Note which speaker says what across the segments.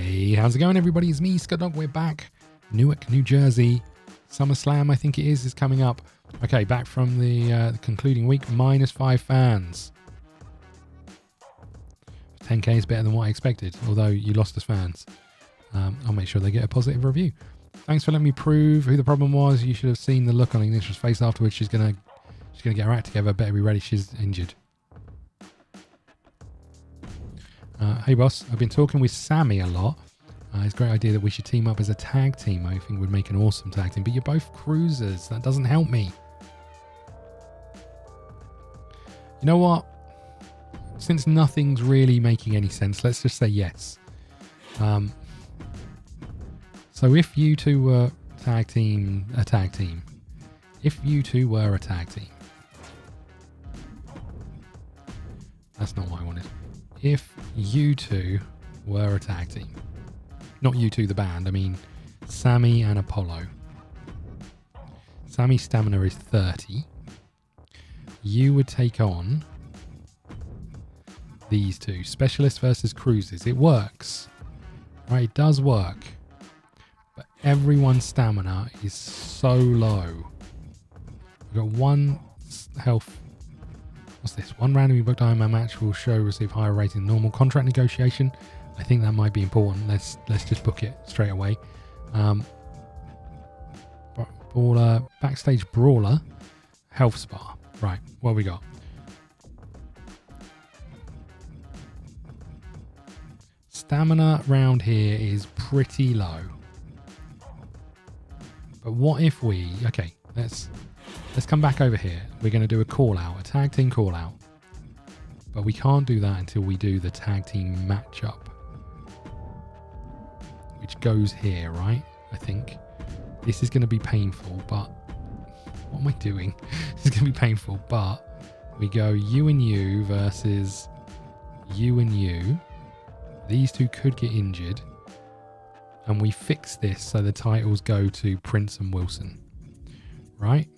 Speaker 1: Hey, how's it going, everybody? It's me, ScottDog. We're back. Newark, New Jersey. SummerSlam, I think it is coming up. Okay, back from the concluding week. -5 fans. 10k is better than what I expected, although you lost us fans. I'll make sure they get a positive review. Thanks for letting me prove who the problem was. You should have seen the look on Ignatius's face afterwards. She's gonna get her act together. Better be ready. She's injured. Hey boss, I've been talking with Sammy a lot. It's a great idea that we should team up as a tag team. I think would make an awesome tag team, but you're both cruisers. That doesn't help me. You know what? Since nothing's really making any sense, let's just say yes. So if you two were a tag team, if you two were a tag team, that's not what I wanted. If you two were a tag team, not you two the band, I mean Sammy and Apollo. Sammy's stamina is 30. You would take on these two, specialists versus cruisers. It works, right? It does work, but everyone's stamina is so low. We've got one health. What's this? One randomly booked Iron Man match will receive higher rating than normal. Contract negotiation. I think that might be important. Let's just book it straight away. Backstage brawler, health spa. Right, what we got? Stamina round here is pretty low. But what if we? Okay, let's come back over here. We're going to do a call out, a tag team call out. But we can't do that until we do the tag team matchup, which goes here, right? I think this is going to be painful, but what am I doing? This is going to be painful, but we go you and you versus you and you. These two could get injured, and we fix this so the titles go to Prince and Wilson, right?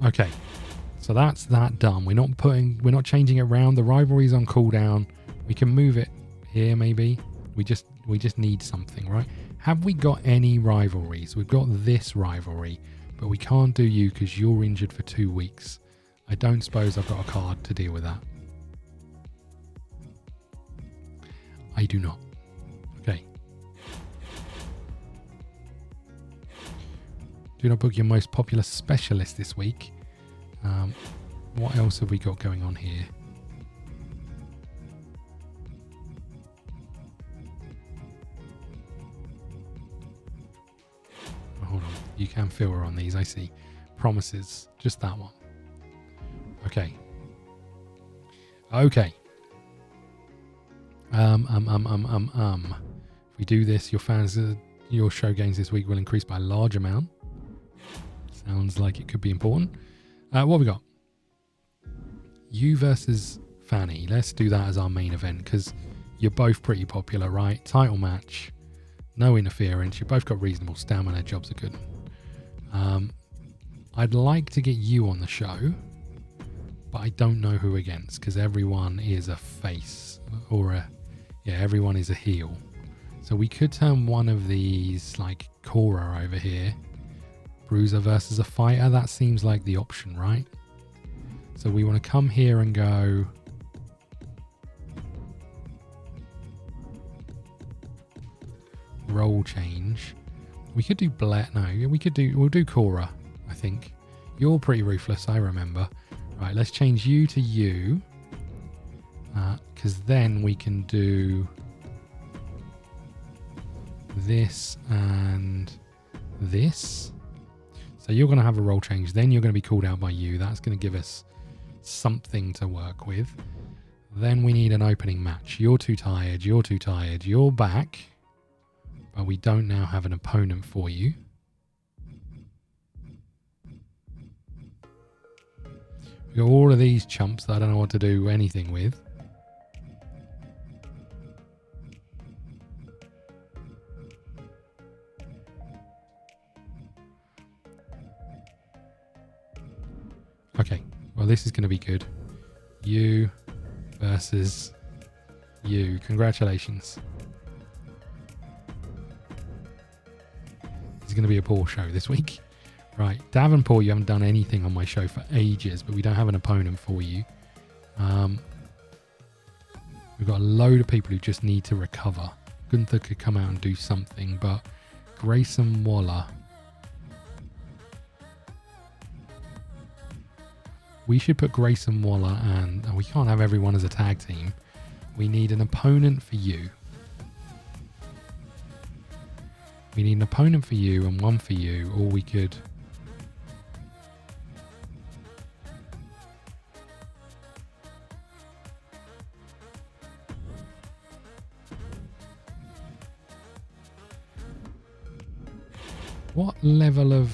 Speaker 1: Okay, so that's that done. We're not changing it around. The rivalry's on cooldown. We can move it here maybe. We just need something, right? Have we got any rivalries? We've got this rivalry, but we can't do you because you're injured for 2 weeks. I don't suppose I've got a card to deal with that. I do not. Okay. Do not book your most popular specialist this week. What else have we got going on here? Oh, hold on. You can filter on these, I see. Promises. Just that one. Okay. Okay. If we do this, your show gains this week will increase by a large amount. Sounds like it could be important. What have we got? You versus Fanny. Let's do that as our main event because you're both pretty popular, right? Title match. No interference. You've both got reasonable stamina. Jobs are good. I'd like to get you on the show, but I don't know who against because everyone is a face or everyone is a heel. So we could turn one of these like Cora over here. Bruiser versus a fighter. That seems like the option, right? So we want to come here and go role change. We could do we'll do Cora, I think. You're pretty ruthless, I remember. Right, let's change you to you. Because then we can do this and this. So you're going to have a role change. Then you're going to be called out by you. That's going to give us something to work with. Then we need an opening match. You're too tired. You're too tired. You're back. But we don't now have an opponent for you. We've got all of these chumps that I don't know what to do anything with. Okay, well, this is going to be good. You versus you. Congratulations. It's going to be a poor show this week. Right, Davenport, you haven't done anything on my show for ages, but we don't have an opponent for you. We've got a load of people who just need to recover. Gunther could come out and do something, but Grayson Waller. We should put Grayson Waller and we can't have everyone as a tag team. We need an opponent for you. We need an opponent for you and one for you, or we could... What level of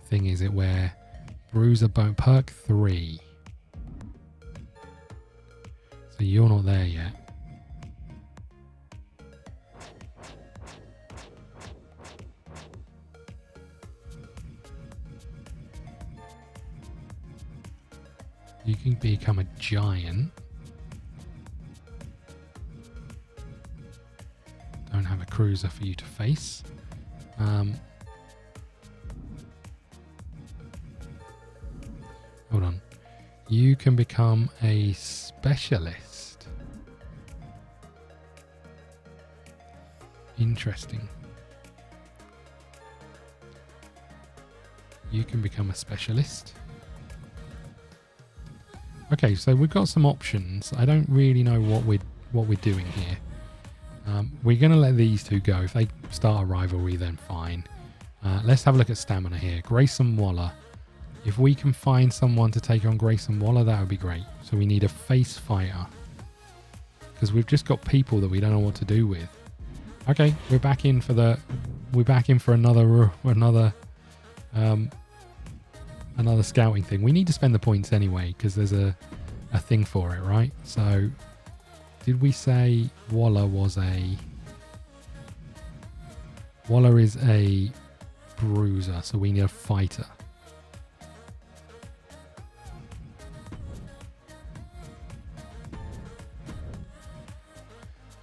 Speaker 1: thing is it where Bruiser Bone perk 3? So you're not there yet. You can become a giant. Don't have a cruiser for you to face. Hold on. You can become a specialist. Interesting. You can become a specialist. Okay, so we've got some options. I don't really know what we're doing here. We're going to let these two go. If they start a rivalry, then fine. Let's have a look at stamina here. Grayson Waller. If we can find someone to take on Grayson Waller, that would be great. So we need a face fighter. Because we've just got people that we don't know what to do with. Okay, we're back in for another scouting thing. We need to spend the points anyway, because there's a thing for it, right? So, did we say Waller is a bruiser, so we need a fighter.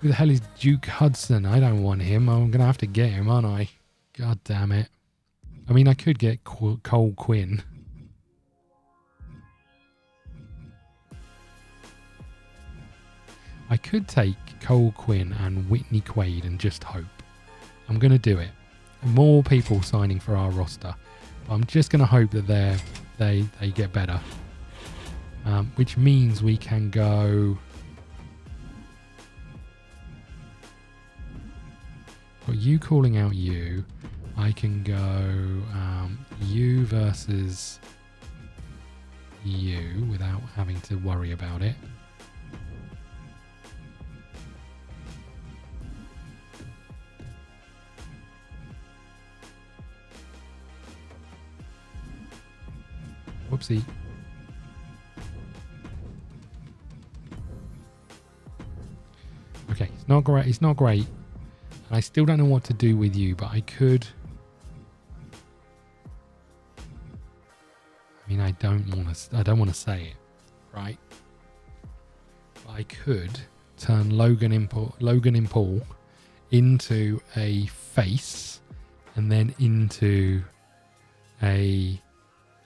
Speaker 1: Who the hell is Duke Hudson? I don't want him. I'm going to have to get him, aren't I? God damn it. I mean, I could get Cole Quinn. I could take Cole Quinn and Whitney Quaid and just hope. I'm going to do it. More people signing for our roster. I'm just going to hope that they get better. Which means we can go... Got you calling out you. I can go you versus you without having to worry about it. Whoopsie. Okay, it's not great. It's not great. I still don't know what to do with you, but I could... I mean, I don't want to say it, right? But I could turn Logan Paul into a face and then into a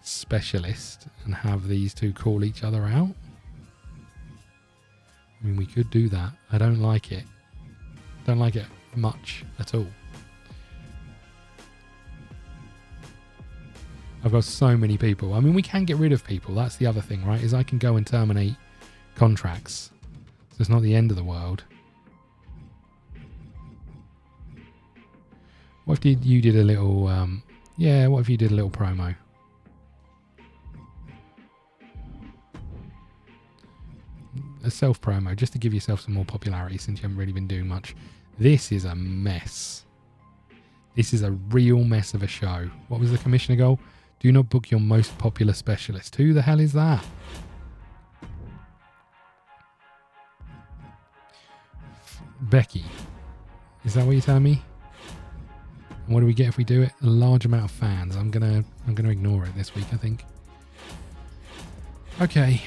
Speaker 1: specialist and have these two call each other out. I mean, we could do that. I don't like it. Don't like it much at all. I've got so many people. I mean, we can get rid of people. That's the other thing, right? Is I can go and terminate contracts. So it's not the end of the world. What if you did a little... what if you did a little promo? A self-promo, just to give yourself some more popularity since you haven't really been doing much. This is a mess. This is a real mess of a show. What was the commissioner goal? Do not book your most popular specialist. Who the hell is that? Becky. Is that what you're telling me? And what do we get if we do it? A large amount of fans. I'm gonna ignore it this week, I think. Okay,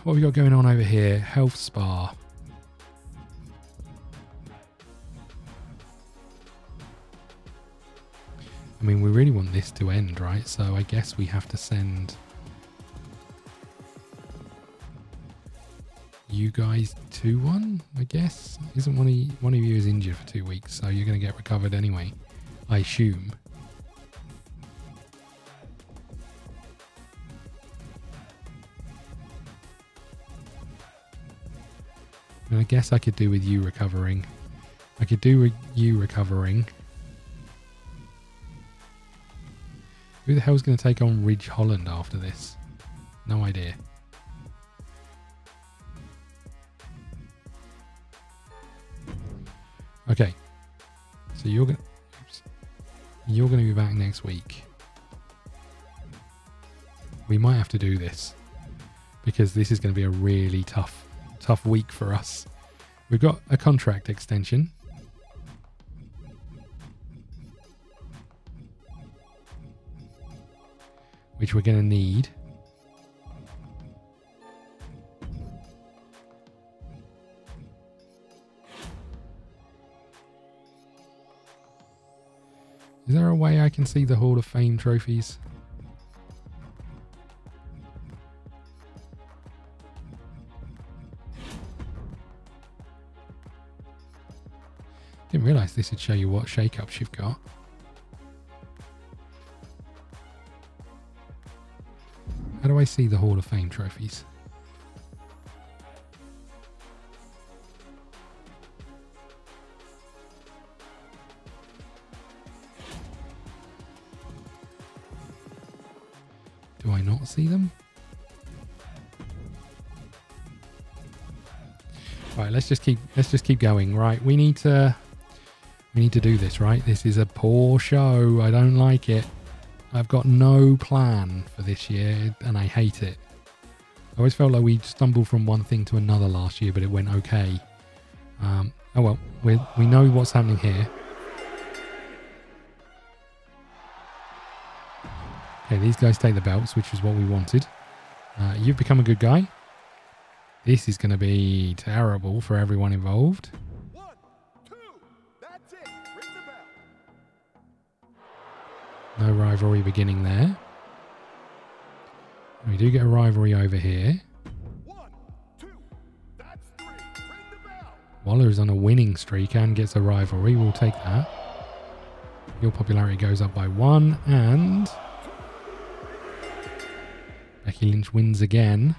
Speaker 1: what we got going on over here? Health Spa. I mean, we really want this to end, right? So I guess we have to send you guys to one, I guess. Isn't one of you is injured for 2 weeks, so you're going to get recovered anyway, I assume. I guess I could do with you recovering. I could do with you recovering. Who the hell's going to take on Ridge Holland after this? No idea. Okay. So you're going to be back next week. We might have to do this because this is going to be a really tough week for us. We've got a contract extension. Which we're going to need. Is there a way I can see the Hall of Fame trophies? Didn't realise this would show you what shake-ups you've got. How do I see the Hall of Fame trophies? Do I not see them? Right, let's just keep going. Right, we need to do this, right? This is a poor show. I don't like it. I've got no plan for this year and I hate it. I always felt like we stumbled from one thing to another last year, but it went okay. Oh well, we know what's happening here. Okay, these guys take the belts, which is what we wanted. You've become a good guy. This is going to be terrible for everyone involved.
Speaker 2: 1, 2, that's it. Ring the bell.
Speaker 1: No rivalry beginning there. We do get a rivalry over here.
Speaker 2: 1, 2, that's 3. Ring the bell.
Speaker 1: Waller is on a winning streak and gets a rivalry. We'll take that. Your popularity goes up by 1 and Becky Lynch wins again.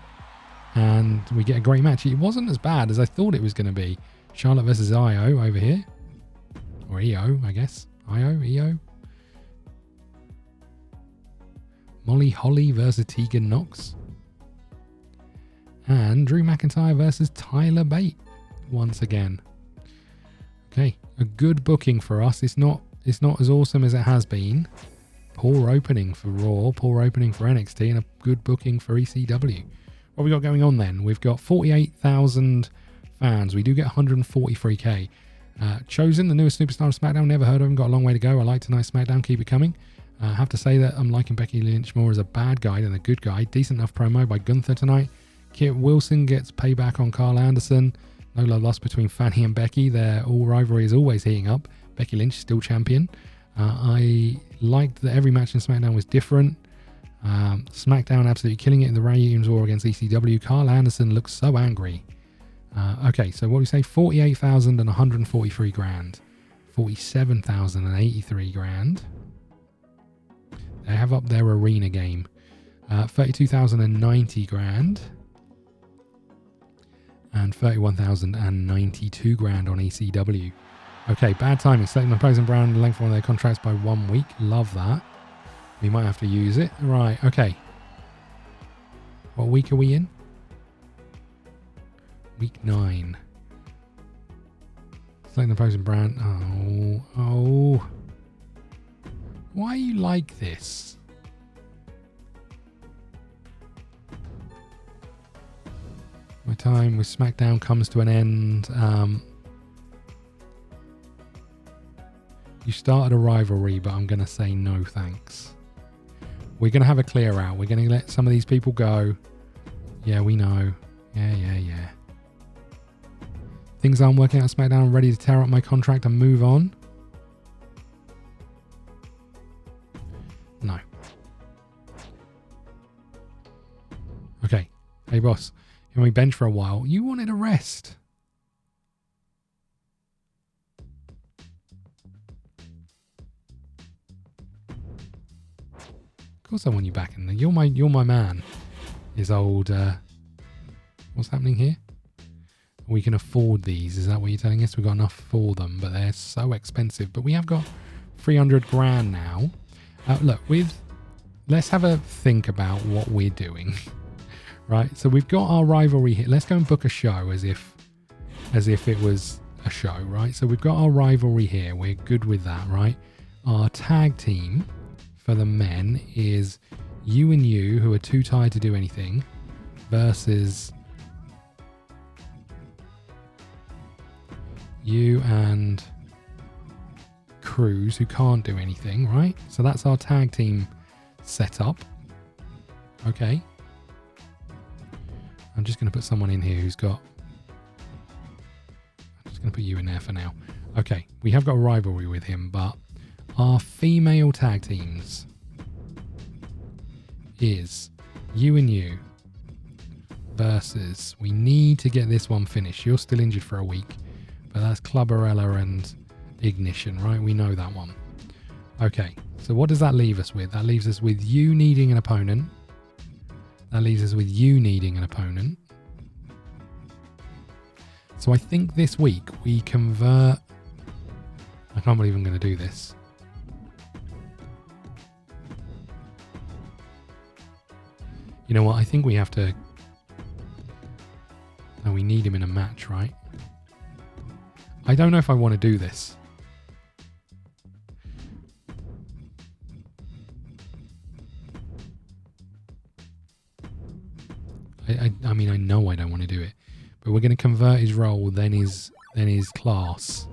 Speaker 1: And we get a great match. It wasn't as bad as I thought it was going to be. Charlotte versus Io over here. Or EO, I guess. EO. Molly Holly versus Tegan Knox. And Drew McIntyre versus Tyler Bate once again. Okay, a good booking for us. It's not as awesome as it has been. Poor opening for Raw, poor opening for NXT, and a good booking for ECW. What have we got going on then? We've got 48,000 fans. We do get 143k. Chosen, the newest superstar of SmackDown. Never heard of him. Got a long way to go. I like tonight's SmackDown. Keep it coming. I have to say that I'm liking Becky Lynch more as a bad guy than a good guy. Decent enough promo by Gunther tonight. Kit Wilson gets payback on Carl Anderson. No love lost between Fanny and Becky. Their rivalry is always heating up. Becky Lynch still champion. I liked that every match in SmackDown was different. SmackDown absolutely killing it in the ratings war against ECW. Carl Anderson looks so angry. Okay, so what do we say? 48,000 and 143 grand. 47,000 and 83 grand. They have up their arena game. 32,000 and 90 grand. And 31,092 grand on ECW. Okay, bad timing. Selecting the opposing brand and length of one of their contracts by 1 week. Love that. We might have to use it. Right, okay. What week are we in? Week 9. Select the opposing brand. Oh. Why are you like this? My time with SmackDown comes to an end. You started a rivalry, but I'm going to say no thanks. We're going to have a clear out. We're going to let some of these people go. Yeah, we know. Yeah. Things aren't working out at SmackDown. I'm ready to tear up my contract and move on. No. Okay. Hey, boss. You want me bench for a while? You wanted a rest. Of course I want you back in there. You're my man. His old what's happening here? We can afford these. Is that what you're telling us? We've got enough for them, but they're so expensive. But we have got 300 grand now. Look, let's have a think about what we're doing. Right? So we've got our rivalry here. Let's go and book a show as if it was a show, right? So we've got our rivalry here. We're good with that, right? Our tag team for the men is you and you, who are too tired to do anything, versus you and Cruz, who can't do anything, right? So that's our tag team setup. Okay. I'm just going to put someone in here who's got... I'm just going to put you in there for now. Okay, we have got a rivalry with him, but our female tag teams is you and you versus... We need to get this one finished. You're still injured for a week, but that's Clubberella and Ignition, right? We know that one. Okay, so what does that leave us with? That leaves us with you needing an opponent. That leaves us with you needing an opponent. So I think this week we convert... I can't believe I'm going to do this. You know what? I think we have to... No, we need him in a match, right? I don't know if I want to do this. I mean, I know I don't want to do it, but we're going to convert his role, then his class,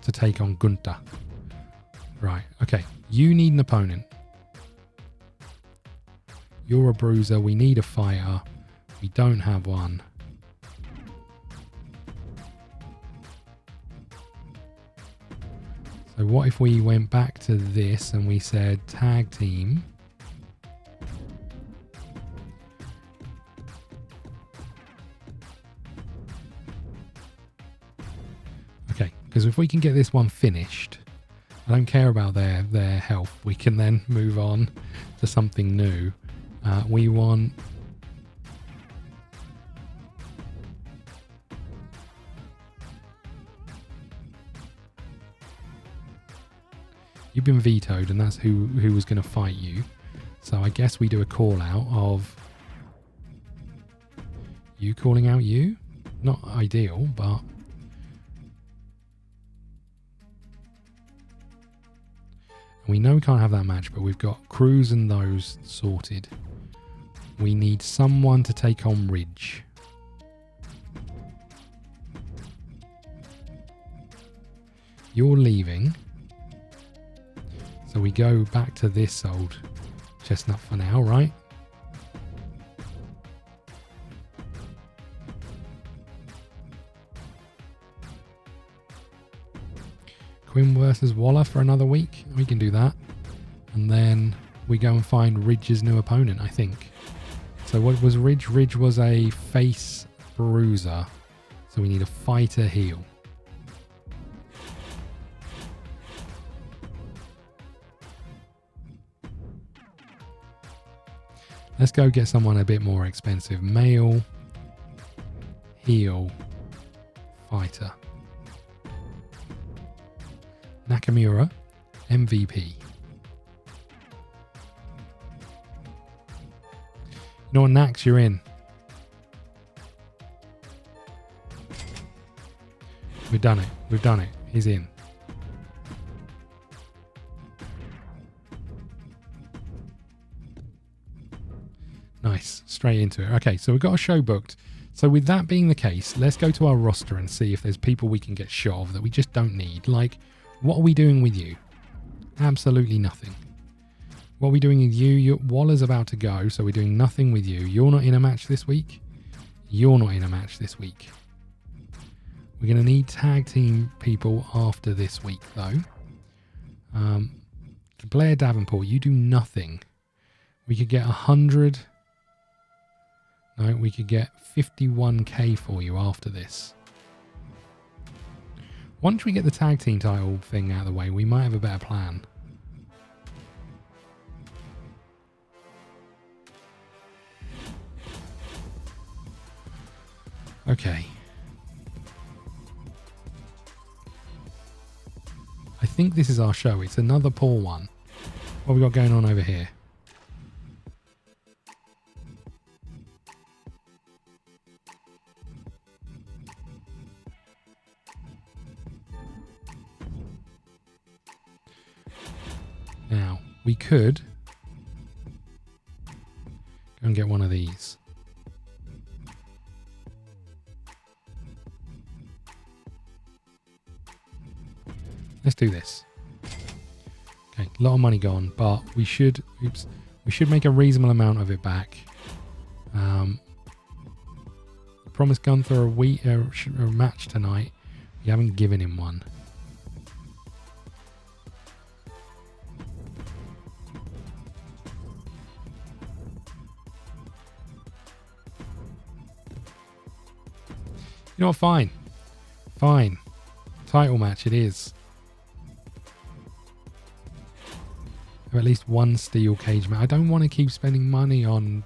Speaker 1: to take on Gunther. Right, okay. You need an opponent. You're a bruiser. We need a fighter. We don't have one. So what if we went back to this and we said tag team? Okay, because if we can get this one finished, I don't care about their health. We can then move on to something new. We want... You've been vetoed, and that's who was going to fight you. So I guess we do a call out of you calling out you. Not ideal, but... We know we can't have that match, but we've got Cruz and those sorted. We need someone to take on Ridge. You're leaving. So we go back to this old chestnut for now, right? Quinn versus Waller for another week. We can do that. And then we go and find Ridge's new opponent, I think. So what was Ridge? Ridge was a face bruiser. So we need a fighter heel. Let's go get someone a bit more expensive. Male, heel, fighter. Nakamura, MVP. You know what, Nax, you're in. We've done it. We've done it. He's in. Nice. Straight into it. Okay, so we've got a show booked. So with that being the case, let's go to our roster and see if there's people we can get shot of that we just don't need. Like, what are we doing with you? Absolutely nothing. What are we doing with you? Waller's about to go, so we're doing nothing with you. You're not in a match this week. You're not in a match this week. We're going to need tag team people after this week, though. Blair Davenport, you do nothing. We could get 100. No, we could get 51k for you after this. Once we get the tag team title thing out of the way, we might have a better plan. Okay. I think this is our show. It's another poor one. What have we got going on over here? Now, we could go and get one of these. Let's do this. Okay, a lot of money gone, but we should make a reasonable amount of it back. Promised Gunther a match tonight. We haven't given him one. You know what? Fine. Fine. Title match it is. Or at least one steel cage match. I don't want to keep spending money on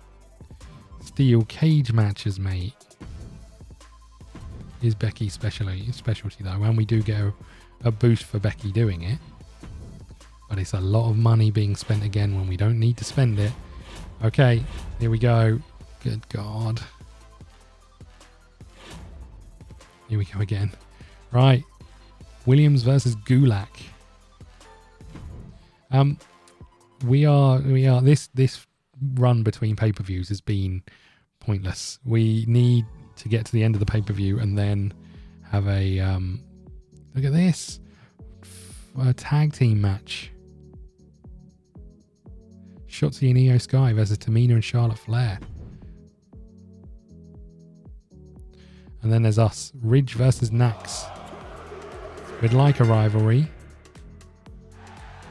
Speaker 1: steel cage matches, mate. Is Becky's specialty though, and we do get a boost for Becky doing it. But it's a lot of money being spent again when we don't need to spend it. Okay, here we go. Good God. Here we go again. Right. Williams versus Gulak. We are this run between pay-per-views has been pointless. We need to get to the end of the pay-per-view and then have a look at this. A tag team match. Shotzi and Io Sky versus Tamina and Charlotte Flair. And then there's us. Ridge versus Nax. We'd like a rivalry.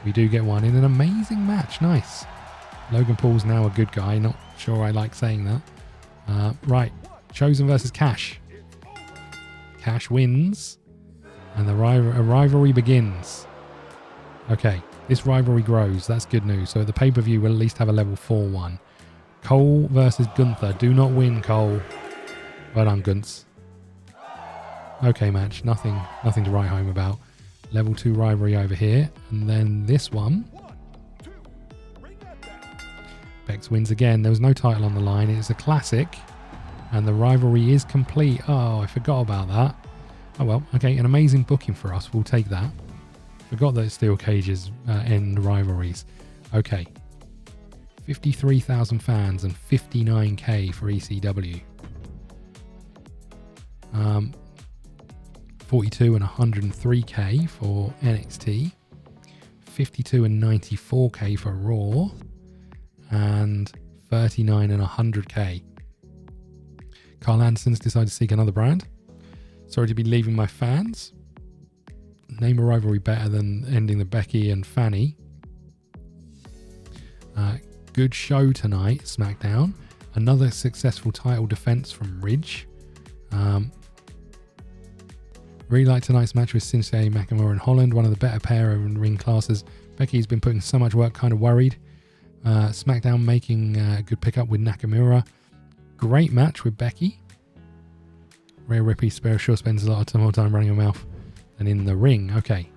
Speaker 1: We do get one in an amazing match. Nice. Logan Paul's now a good guy. Not sure I like saying that. Right. Chosen versus Cash. Cash wins. And the rivalry begins. Okay. This rivalry grows. That's good news. So at the pay-per-view, we'll at least have a level 4 one. Cole versus Gunther. Do not win, Cole. Well done, Gunts. Okay, match. Nothing to write home about. Level 2 rivalry over here. And then this one. Bex wins again. There was no title on the line. It's a classic. And the rivalry is complete. Oh, I forgot about that. Oh well. Okay, an amazing booking for us. We'll take that. Forgot that steel cages end rivalries. Okay. 53,000 fans and 59k for ECW. 42 and 103k for NXT, 52 and 94k for Raw, and 39 and 100k. Carl Anderson's decided to seek another brand. Sorry to be leaving my fans. Name a rivalry better than ending the Becky and Fanny. Good show tonight, Smackdown. Another successful title defense from Ridge. Really like tonight's match with Shinsuke Nakamura and Holland, one of the better pair in ring classes. Becky's been putting so much work, kind of worried. SmackDown making a good pickup with Nakamura. Great match with Becky. Rhea Ripley sure spends a lot of more time running her mouth than in the ring. Okay.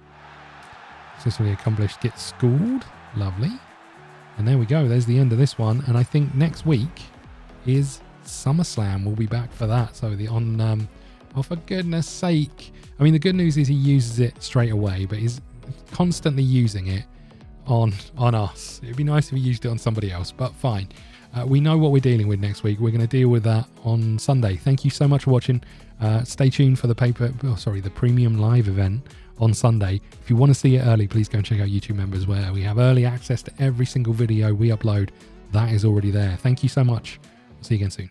Speaker 1: Successfully accomplished. Get schooled. Lovely. And there we go. There's the end of this one. And I think next week is SummerSlam. We'll be back for that. So oh, for goodness sake. I mean, the good news is he uses it straight away, but he's constantly using it on us. It'd be nice if he used it on somebody else, but fine. We know what we're dealing with next week. We're going to deal with that on Sunday. Thank you so much for watching. Stay tuned for the premium live event on Sunday. If you want to see it early, please go and check out YouTube Members, where we have early access to every single video we upload. That is already there. Thank you so much. I'll see you again soon.